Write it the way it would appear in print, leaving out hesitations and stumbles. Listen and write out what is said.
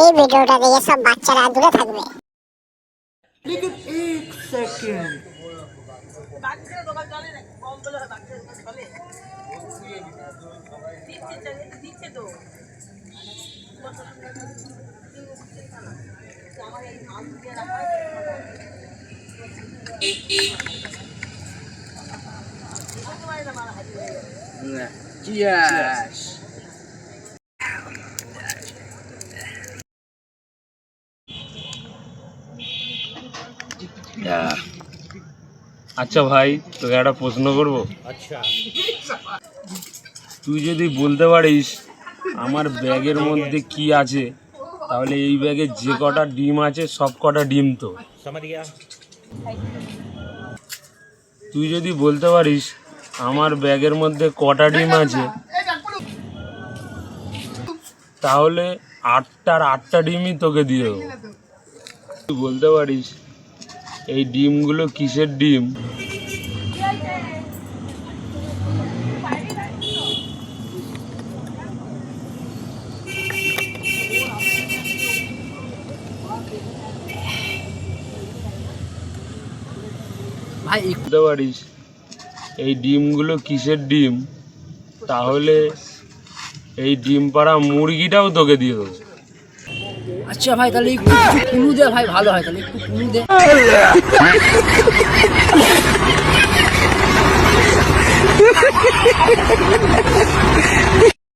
এই ভিডিওটা দেখে সব বাচ্চারা দূরে থাকবে। लेकिन एक सेकंड Cheers. আচ্ছা ভাই, তোকে একটা প্রশ্ন করবো। আচ্ছা, তুই যদি বলতে পারিস আমার ব্যাগের মধ্যে কি আছে, তাহলে এই ব্যাগে যে কটা ডিম আছে সব কটা ডিম তো। समझ गया। তুই যদি বলতে পারিস আমার ব্যাগের মধ্যে কটা ডিম আছে, তাহলে আটটা ডিমই তোকে দিয়ে দেবো। তুই বলতে পারিস এই ডিমগুলো কিসের ডিম, भाई বলতে পারিস এই ডিমগুলো কিসের ডিম, তাহলে এই ডিম পাড়া মুরগিটাও তোকে দিয়ে দেবো। अच्छा भाई তাহলে একটু কিছু ক্লু দে ভাই, ভালো হয়, তাহলে একটু ক্লু দে।